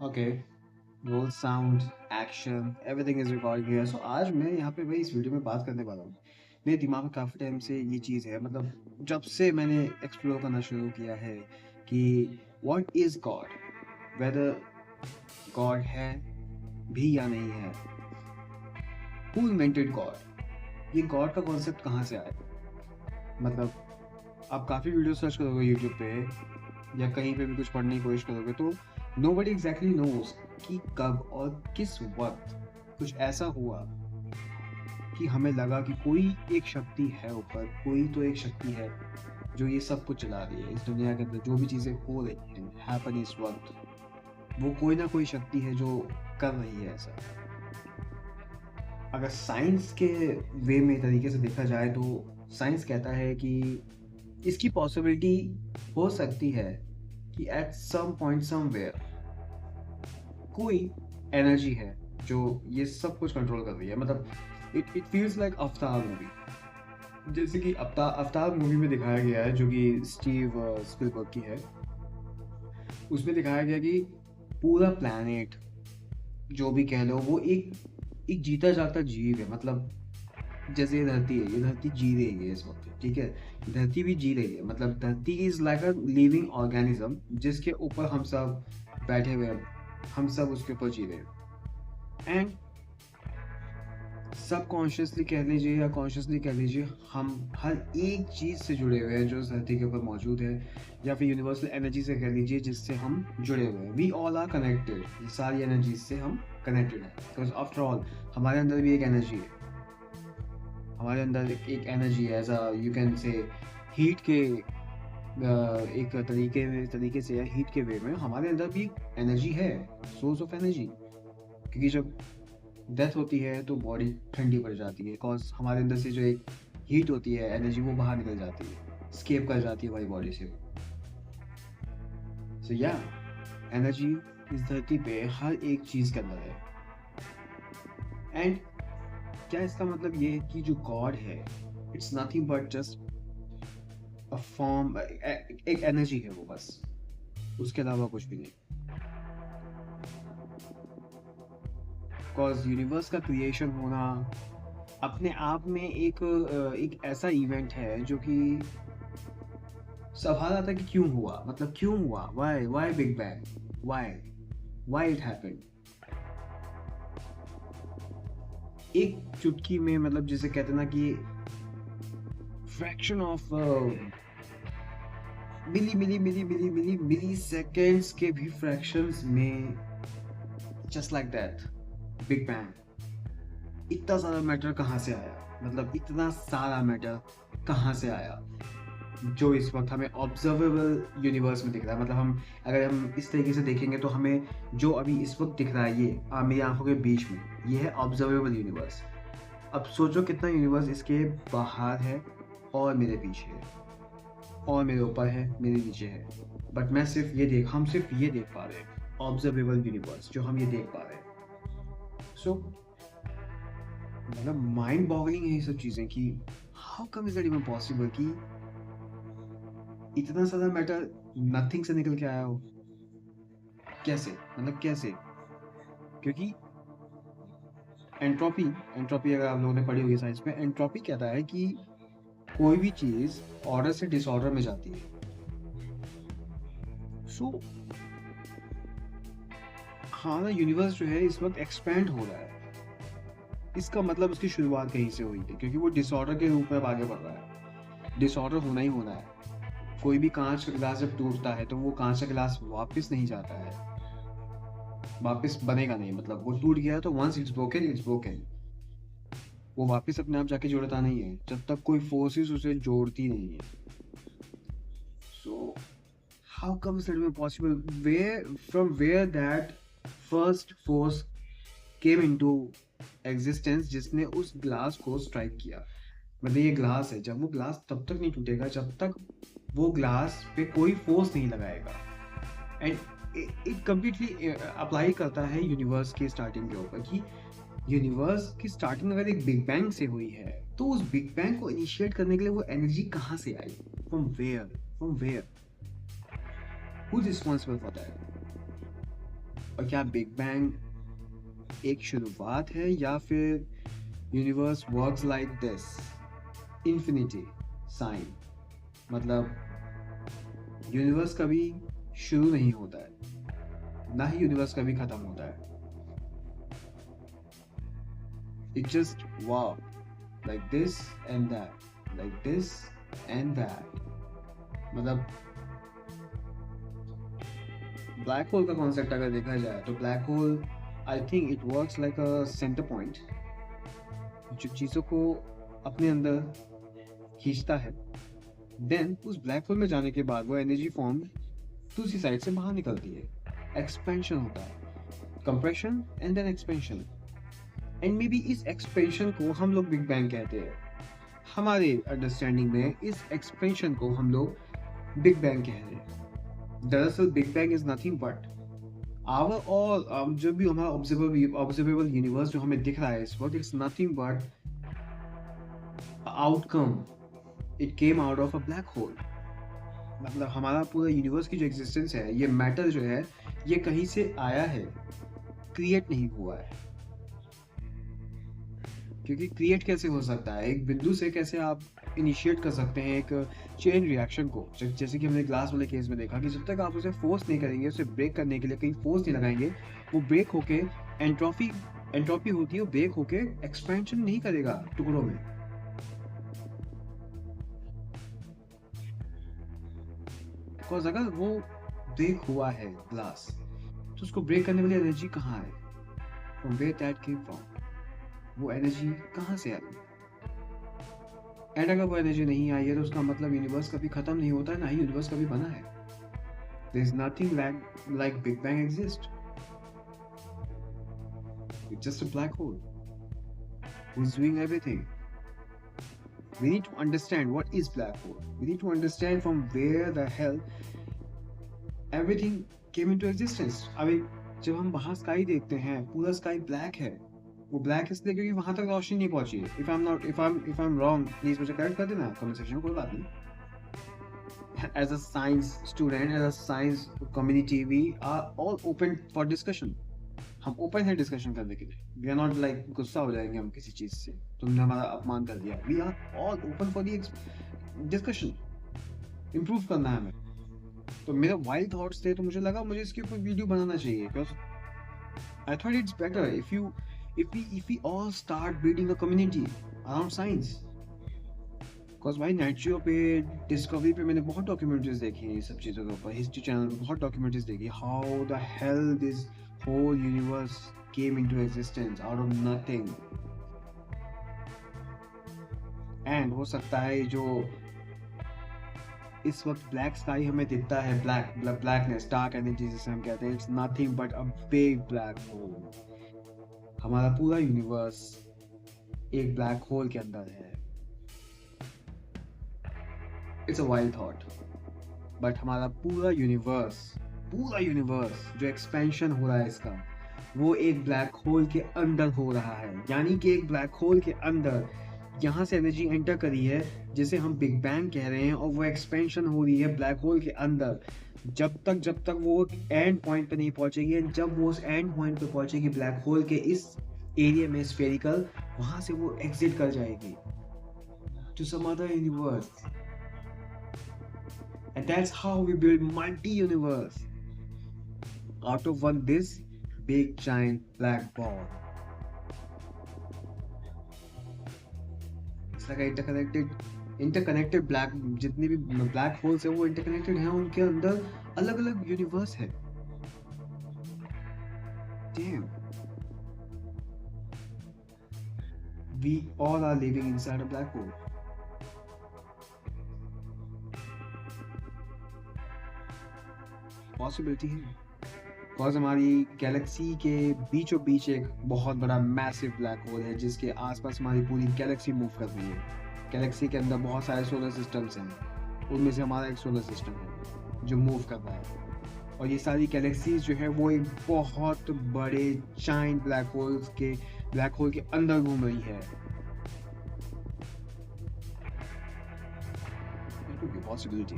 Okay, roll, sound, action, everything is recording here. So आज मैं यहाँ पे भाई इस वीडियो में बात करने वाला हूँ। मेरे दिमाग में काफ़ी टाइम से ये चीज़ है, मतलब जब से मैंने एक्सप्लोर करना शुरू किया है कि what is God, whether God है भी या नहीं है, हु इन्वेंटेड गॉड, ये गॉड का कॉन्सेप्ट कहाँ से आया। मतलब आप काफ़ी वीडियो सर्च करोगे यूट्यूब पे या कहीं पे भी कुछ पढ़ने की कोशिश करोगे तो नोबडी एग्जैक्टली नोज कि कब और किस वक्त कुछ ऐसा हुआ कि हमें लगा कि कोई एक शक्ति है ऊपर, कोई तो एक शक्ति है जो ये सब कुछ चला रही है। इस दुनिया के अंदर जो भी चीज़ें हो रही हैं हैपन इस वक्त, वो कोई ना कोई शक्ति है जो कर रही है ऐसा। अगर साइंस के वे में तरीके से देखा जाए तो साइंस कहता है कि इसकी पॉसिबिलिटी हो सकती है कि एट सम पॉइंट समवेयर कोई एनर्जी है जो ये सब कुछ कंट्रोल कर रही है। मतलब it it feels like Avatar movie. जैसे कि अवतार मूवी में दिखाया गया है, जो कि स्टीव स्पिलबर्ग की है। उसमें दिखाया गया कि पूरा प्लैनेट, जो भी कह लो, वो एक एक जीता जागता जीव है। मतलब जैसे ये धरती है, ये धरती जी रही है इस वक्त, ठीक है। धरती भी जी रही है, मतलब धरती is like a living organism जिसके ऊपर हम सब बैठे हुए हैं, हम सब उसके ऊपर जी रहे हैं। एंड सब कॉन्शियसली कह लीजिए या कॉन्शियसली कह लीजिए, हम हर एक चीज़ से जुड़े हुए हैं जो इस धरती के ऊपर मौजूद है, या फिर यूनिवर्सल एनर्जी से कह लीजिए जिससे हम जुड़े हुए हैं। वी ऑल आर कनेक्टेड, ये सारी एनर्जीज से हम कनेक्टेड हैं, बिकॉज आफ्टर ऑल हमारे अंदर भी एक एनर्जी है। हमारे अंदर एक एनर्जी है, as a you can say heat के एक तरीके से या हीट के वे में हमारे अंदर भी एनर्जी है, सोर्स ऑफ एनर्जी। क्योंकि जब डेथ होती है तो बॉडी ठंडी पड़ जाती है, बिकॉज हमारे अंदर से जो एक हीट होती है, एनर्जी, वो बाहर निकल जाती है, स्केप कर जाती है हमारी बॉडी से। सो या, एनर्जी इस धरती पे हर एक चीज़ के अंदर है। एंड क्या इसका मतलब ये है कि जो गॉड है, it's nothing but just a form, एक एनर्जी है वो, बस उसके अलावा कुछ भी नहीं। बिकॉज यूनिवर्स का क्रिएशन होना अपने आप में एक ऐसा इवेंट है जो कि सवाल आता है कि क्यों हुआ, मतलब क्यों हुआ, why Big Bang, why why it happened. एक चुटकी में, मतलब जिसे कहते हैं ना कि फ्रैक्शन ऑफ मिली सेकेंड्स के भी फ्रैक्शंस में, just like that, big bang. इतना सारा मैटर कहाँ से आया, मतलब इतना सारा मैटर कहाँ से आया जो इस वक्त हमें ऑब्जर्वेबल यूनिवर्स में दिख रहा है। मतलब हम, अगर हम इस तरीके से देखेंगे तो हमें जो अभी इस वक्त दिख रहा है, ये मेरी आंखों के बीच में, ये है ऑब्जर्वेबल यूनिवर्स। अब सोचो कितना यूनिवर्स इसके बाहर है और मेरे पीछे है और मेरे ऊपर है, मेरे नीचे है। बट हम सिर्फ ये देख पा रहे हैं, ऑब्जर्वेबल यूनिवर्स जो हम ये देख पा रहे हैं। सो मतलब माइंड बॉगलिंग है ये सब चीज़ें कि how come is that even possible कि इतना सारा मैटर नथिंग से निकल के आया हो। कैसे, मतलब कैसे? क्योंकि एंट्रोपी एंट्रोपी अगर आप लोगों ने पढ़ी होगी साइंस में, एंट्रोपी कहता है कि कोई भी चीज़ ऑर्डर से डिसऑर्डर में जाती है। सो हमारा यूनिवर्स जो है इस वक्त एक्सपेंड हो रहा है। इसका मतलब उसकी शुरुआत कहीं से हुई थी, क्योंकि वो डिसऑर्डर के रूप में अब आगे बढ़ रहा है। डिसऑर्डर होना ही होना है। कोई भी कांच का गिलास जब टूटता है तो वो कांच का गिलास वापस नहीं जाता है, वापस बनेगा नहीं। मतलब वो टूट गया तो once it's broken, it's broken. वो वापस अपने आप जाके जुड़ता नहीं है जब तक कोई फोर्सेस उसे जोड़ती नहीं है। So how comes that even possible, where from where that first force came into existence जिसने उस ग्लास को स्ट्राइक किया। मतलब ये ग्लास है, जब वो ग्लास तब तक नहीं टूटेगा जब तक वो ग्लास पे कोई फोर्स नहीं लगाएगा। एंड इट कम्प्लीटली अप्लाई करता है यूनिवर्स की स्टार्टिंग के ऊपर कि यूनिवर्स की स्टार्टिंग अगर एक बिग बैंग से हुई है तो उस बिग बैंग को इनिशिएट करने के लिए वो एनर्जी कहाँ से आई, from where, who is responsible for that. और क्या बिग बैंग एक शुरुआत है या फिर universe works like this, infinity sign, मतलब यूनिवर्स कभी शुरू नहीं होता है, ना ही यूनिवर्स कभी खत्म होता है। It just wow like this and that, like this and that. मतलब ब्लैक होल का कॉन्सेप्ट अगर देखा जाए तो black hole, I think it works like a centre point, जो चीज़ों को अपने अंदर खींचता है। देन उस ब्लैक होल में जाने के बाद वो एनर्जी फॉर्म दूसरी साइड से बाहर निकलती है, एक्सपेंशन होता है, compression and then expansion. And may be इस एक्सपेंशन को हम लोग बिग बैंग कहते हैं। हमारे अंडरस्टैंडिंग में इस एक्सपेंशन को हम लोग बिग बैंग कह रहे हैं। दरअसल Big Bang is nothing but our all, जो भी हमारा ऑब्जर्वेबल यूनिवर्स जो हमें दिख रहा है इस वक्त, it's nothing but outcome, it came out of a black hole. मतलब हमारा पूरा यूनिवर्स की जो एग्जिस्टेंस है, ये मैटर जो है, ये कहीं से आया है, क्रिएट नहीं हुआ है। क्योंकि क्रिएट कैसे हो सकता है, एक बिंदु से कैसे आप इनिशिएट कर सकते हैं एक चेन रिएक्शन को। जैसे कि हमने ग्लास वाले केस में देखा कि जब तक आप उसे फोर्स नहीं करेंगे, उसे ब्रेक करने के लिए कहीं फोर्स नहीं लगाएंगे, वो ब्रेक होके एंट्रोपी एंट्रोपी होती है, वो ब्रेक होके एक्सपेंशन नहीं करेगा टुकड़ों में। बिकॉज अगर वो ब्रेक हुआ है ग्लास, तो उसको ब्रेक करने वाली एनर्जी कहाँ है, from where that came from, वो एनर्जी कहाँ से आई। एंड अगर वो एनर्जी नहीं आई है तो उसका मतलब यूनिवर्स कभी खत्म नहीं होता है, ना ही यूनिवर्स कभी बना है। There is nothing like Big Bang exist. It's just a black hole who's doing everything. We need to understand what is black hole. We need to understand from where the hell everything came into existence. अभी जब हम वहाँ sky देखते हैं, पूरा sky black है। वो black इसलिए क्योंकि वहां तक रोशनी नहीं पहुंची है। If I am wrong, please मुझे करेक्ट कर देना कमेंट सेक्शन में, कोई बात नहीं। As a science student, as a science community, we are all open for discussion. हम ओपन है डिस्कशन करने के लिए। वी आर नॉट लाइक गुस्सा हो जाएंगे हम किसी चीज से, तुमने हमारा अपमान कर दिया। We are all open for the discussion, improve करना है हमें। तो मेरा वाइल्ड थॉट्स थे, तो मुझे लगा मुझे इसके ऊपर वीडियो बनाना चाहिए, because I thought it's better if we all start building a community around science. Because भाई नेचुरो पे, डिस्कवरी पे मैंने बहुत डॉक्यूमेंट्रीज देखी हैं ये सब चीज़ों के ऊपर। हिस्ट्री चैनल पे बहुत डॉक्यूमेंट्रीज देखी, how the hell this whole universe came into existence out of nothing. And हो सकता है जो इस वक्त ब्लैक स्काई हमें दिखता है, ब्लैकनेस, डार्क एनर्जी जिसे हम कहते हैं, it's nothing but a big black hole. हमारा पूरा यूनिवर्स एक ब्लैक होल के अंदर है। It's a wild thought, but हमारा पूरा यूनिवर्स जो एक्सपेंशन हो रहा है इसका, वो एक ब्लैक होल के अंदर हो रहा है। यानी कि एक ब्लैक होल के अंदर यहाँ से एनर्जी एंटर करी है, जिसे हम बिग बैंग कह रहे हैं, और वो एक्सपेंशन हो रही है ब्लैक होल के अंदर। जब तक वो एंड पॉइंट पे नहीं पहुंचेगी, जब वो उस एंड पॉइंट पे पहुंचेगी ब्लैक होल के इस एरिया में, स्फेरिकल, वहां से वो एग्जिट कर जाएगी to some other universe. And that's how we build multi-universe out of this big giant black ball. It's like interconnected black, जितने भी black holes है वो interconnected हैं, उनके अंदर अलग अलग यूनिवर्स है। Damn. We all are living inside a black hole. Possibility है, बिकॉज हमारी गैलेक्सी के बीचों बीच एक बहुत बड़ा मैसिव ब्लैक होल है, जिसके आसपास हमारी पूरी गैलेक्सी मूव कर रही है। गैलेक्सी के अंदर बहुत सारे सोलर सिस्टम्स हैं, उनमें से हमारा एक सोलर सिस्टम है जो मूव कर रहा है। और ये सारी गैलेक्सीज जो है वो एक बहुत बड़े जायंट ब्लैक होल के अंदर घूम रही है। Possibility,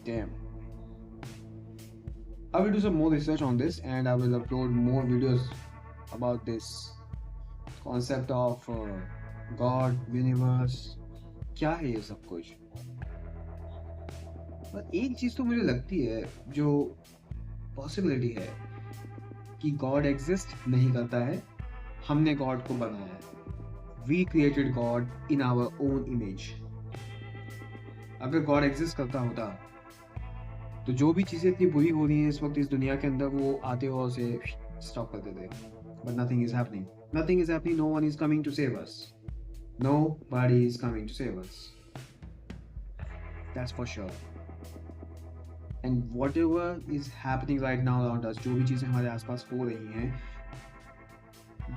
dam. I will do some more research on this and I will upload more videos about this concept of God, universe, क्या है ये सब कुछ। पर एक चीज तो मुझे लगती है जो पॉसिबिलिटी है कि गॉड एग्जिस्ट नहीं करता है, हमने गॉड को बनाया है। We created God in our own image. अगर गॉड एग्जिस्ट करता होता तो जो भी चीजें इतनी बुरी हो रही हैं इस वक्त इस दुनिया के अंदर, वो आते और उसे स्टॉप कर देते। But nothing is happening, nothing is happening, no one is coming to save us, nobody is coming to save us, that's for sure. And whatever is happening right now around us, जो भी चीजें हमारे आसपास हो रही हैं,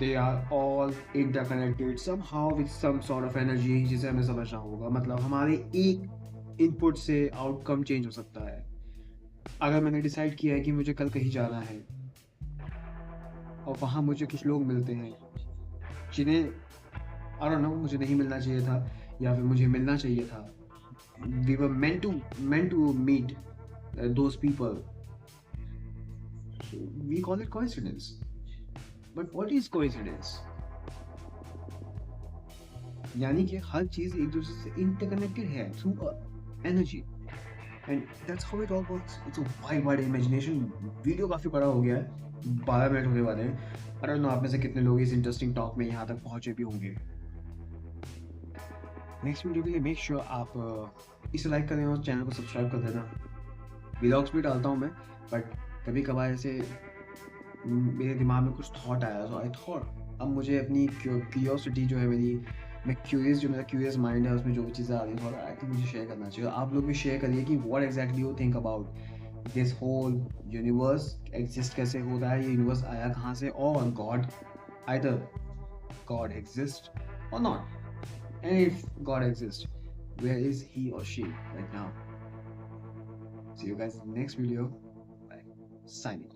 they are all interconnected somehow with some sort of energy, जिसे हमें समझना होगा। मतलब हमारे एक इनपुट से आउटकम चेंज हो सकता है। अगर मैंने डिसाइड किया है कि मुझे कल कहीं जाना है और वहाँ मुझे कुछ लोग मिलते हैं जिन्हें आई डोंट नो मुझे नहीं मिलना चाहिए था या फिर मुझे मिलना चाहिए था, we were meant to meet those people, so we call it coincidence. But what is coincidence? यानी कि हर चीज एक दूसरे से इंटरकनेक्टेड है through energy, and that's how it all works. It's a wide imagination. Video काफी बड़ा हो गया है, 12 मिनट होने वाले हैं। आई डोंट नो आप में से कितने लोग इस इंटरेस्टिंग टॉक में यहाँ तक पहुंचे भी होंगे। नेक्स्ट वीडियो के लिए मेक श्योर आप इसे लाइक करें और चैनल को सब्सक्राइब कर देना। व्लॉग्स भी डालता हूँ मैं, बट कभी कभार ऐसे मेरे दिमाग में कुछ थॉट आया, सो आई थॉट अब मुझे अपनी क्यूरियोसिटी जो है मेरी, मैं क्यूरियस, जो मेरा क्यूरियस माइंड है उसमें जो भी चीज़ें आ रही हैं आई थिंक मुझे शेयर करना चाहिए। आप लोग भी शेयर करिए कि what exactly you think about this whole universe exist कैसे हो रहा है, ये यूनिवर्स आया कहाँ से, और गॉड, आइदर गॉड एग्जिस्ट और not, and if God exists, where is he or she right now? See you guys in the next video. Bye. Signing off.